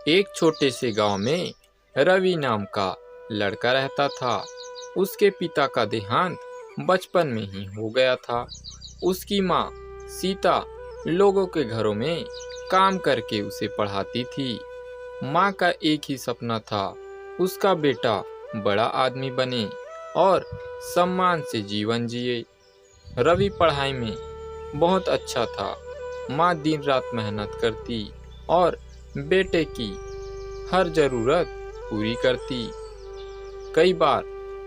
एक छोटे से गांव में रवि नाम का लड़का रहता था। उसके पिता का देहांत बचपन में ही हो गया था। उसकी माँ सीता लोगों के घरों में काम करके उसे पढ़ाती थी। माँ का एक ही सपना था, उसका बेटा बड़ा आदमी बने और सम्मान से जीवन जिए। रवि पढ़ाई में बहुत अच्छा था। माँ दिन रात मेहनत करती और बेटे की हर जरूरत पूरी करती। कई बार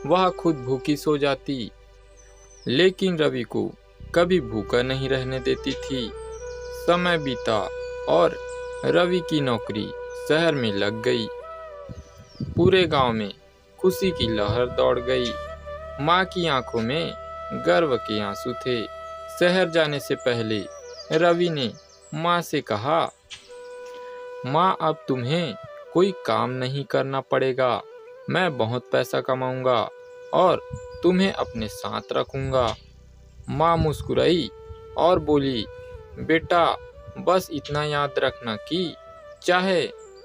वह खुद भूखी सो जाती, लेकिन रवि को कभी भूखा नहीं रहने देती थी। समय बीता और रवि की नौकरी शहर में लग गई। पूरे गांव में खुशी की लहर दौड़ गई। माँ की आंखों में गर्व के आंसू थे। शहर जाने से पहले रवि ने माँ से कहा, माँ अब तुम्हें कोई काम नहीं करना पड़ेगा। मैं बहुत पैसा कमाऊंगा और तुम्हें अपने साथ रखूंगा। माँ मुस्कुराई और बोली, बेटा बस इतना याद रखना कि चाहे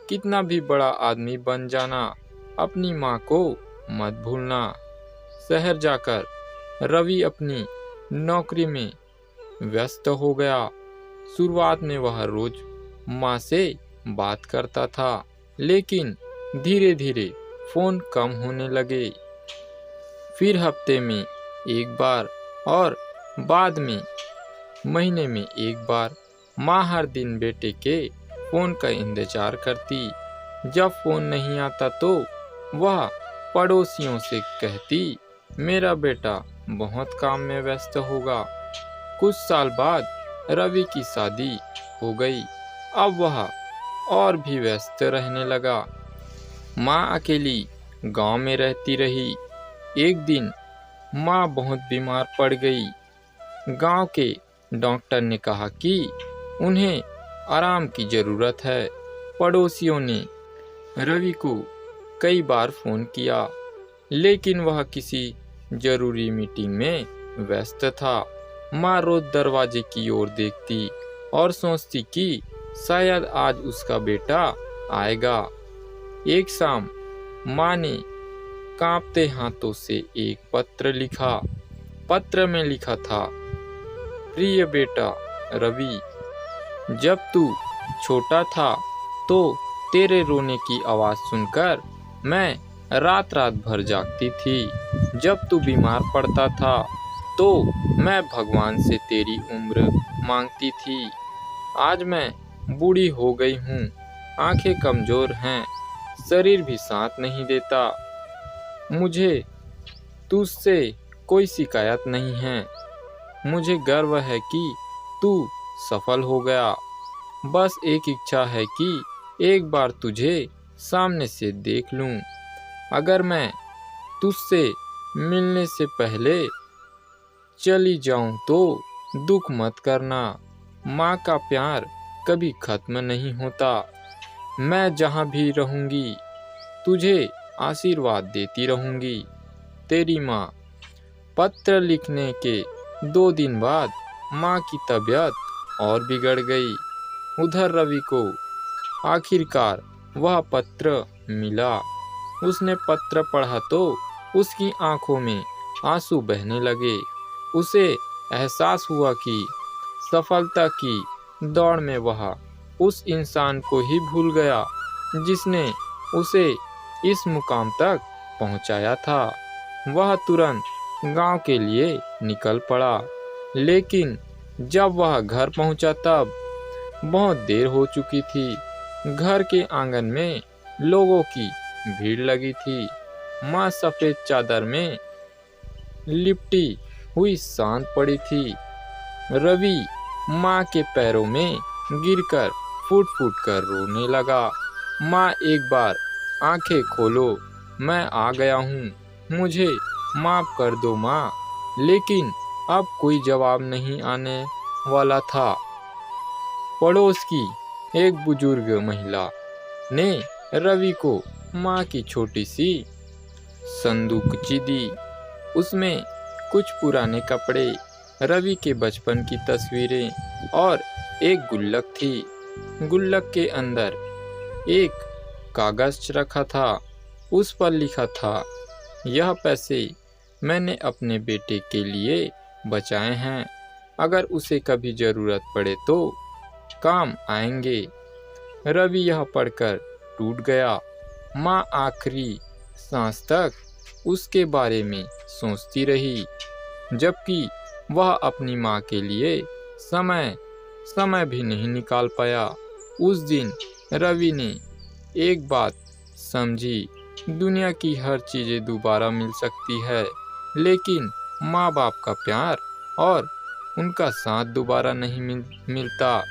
कितना भी बड़ा आदमी बन जाना, अपनी माँ को मत भूलना। शहर जाकर रवि अपनी नौकरी में व्यस्त हो गया। शुरुआत में वह रोज माँ से बात करता था, लेकिन धीरे धीरे फोन कम होने लगे। फिर हफ्ते में एक बार और बाद में महीने में एक बार। माँ हर दिन बेटे के फोन का इंतजार करती। जब फोन नहीं आता तो वह पड़ोसियों से कहती, मेरा बेटा बहुत काम में व्यस्त होगा। कुछ साल बाद रवि की शादी हो गई। अब वह और भी व्यस्त रहने लगा। माँ अकेली गांव में रहती रही। एक दिन माँ बहुत बीमार पड़ गई। गांव के डॉक्टर ने कहा कि उन्हें आराम की ज़रूरत है। पड़ोसियों ने रवि को कई बार फ़ोन किया, लेकिन वह किसी ज़रूरी मीटिंग में व्यस्त था। माँ रोज़ दरवाजे की ओर देखती और सोचती कि शायद आज उसका बेटा आएगा। एक शाम माँ ने कांपते हाथों से एक पत्र लिखा। पत्र में लिखा था, प्रिय बेटा रवि, जब तू छोटा था तो तेरे रोने की आवाज़ सुनकर मैं रात रात भर जागती थी। जब तू बीमार पड़ता था तो मैं भगवान से तेरी उम्र मांगती थी। आज मैं बूढ़ी हो गई हूँ, आंखें कमज़ोर हैं, शरीर भी साथ नहीं देता। मुझे तुझसे कोई शिकायत नहीं है। मुझे गर्व है कि तू सफल हो गया। बस एक इच्छा है कि एक बार तुझे सामने से देख लूं। अगर मैं तुझसे मिलने से पहले चली जाऊं तो दुख मत करना। माँ का प्यार कभी खत्म नहीं होता। मैं जहाँ भी रहूँगी तुझे आशीर्वाद देती रहूँगी, तेरी माँ। पत्र लिखने के 2 दिन बाद माँ की तबीयत और बिगड़ गई। उधर रवि को आखिरकार वह पत्र मिला। उसने पत्र पढ़ा तो उसकी आंखों में आंसू बहने लगे। उसे एहसास हुआ कि सफलता की दौड़ में वह उस इंसान को ही भूल गया जिसने उसे इस मुकाम तक पहुंचाया था। वह तुरंत गांव के लिए निकल पड़ा, लेकिन जब वह घर पहुंचा तब बहुत देर हो चुकी थी। घर के आंगन में लोगों की भीड़ लगी थी। माँ सफ़ेद चादर में लिपटी हुई शांत पड़ी थी। रवि माँ के पैरों में गिरकर फूट फूट कर रोने लगा। माँ एक बार आंखें खोलो, मैं आ गया हूँ, मुझे माफ़ कर दो माँ। लेकिन अब कोई जवाब नहीं आने वाला था। पड़ोस की एक बुजुर्ग महिला ने रवि को माँ की छोटी सी संदूकची दी। उसमें कुछ पुराने कपड़े, रवि के बचपन की तस्वीरें और एक गुल्लक थी। गुल्लक के अंदर एक कागज रखा था। उस पर लिखा था, यह पैसे मैंने अपने बेटे के लिए बचाए हैं, अगर उसे कभी ज़रूरत पड़े तो काम आएंगे। रवि यह पढ़कर टूट गया। माँ आखिरी सांस तक उसके बारे में सोचती रही, जबकि वह अपनी माँ के लिए समय भी नहीं निकाल पाया। उस दिन रवि ने एक बात समझी, दुनिया की हर चीज़ें दोबारा मिल सकती है, लेकिन माँ बाप का प्यार और उनका साथ दोबारा नहीं मिलता।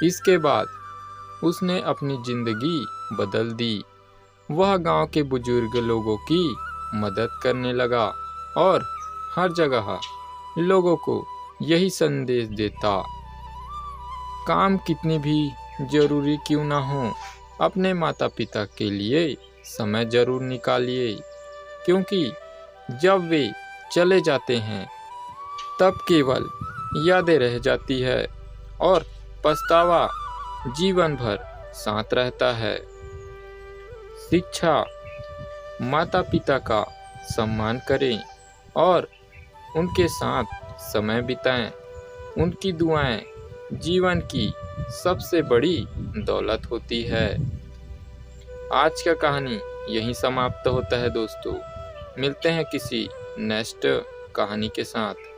इसके बाद उसने अपनी ज़िंदगी बदल दी। वह गांव के बुजुर्ग लोगों की मदद करने लगा और हर जगह लोगों को यही संदेश देता, काम कितनी भी ज़रूरी क्यों ना हो, अपने माता पिता के लिए समय ज़रूर निकालिए, क्योंकि जब वे चले जाते हैं तब केवल यादें रह जाती है और पछतावा जीवन भर साथ रहता है। शिक्षा, माता पिता का सम्मान करें और उनके साथ समय बिताएं। उनकी दुआएं जीवन की सबसे बड़ी दौलत होती है। आज का कहानी यहीं समाप्त होता है दोस्तों। मिलते हैं किसी नेक्स्ट कहानी के साथ।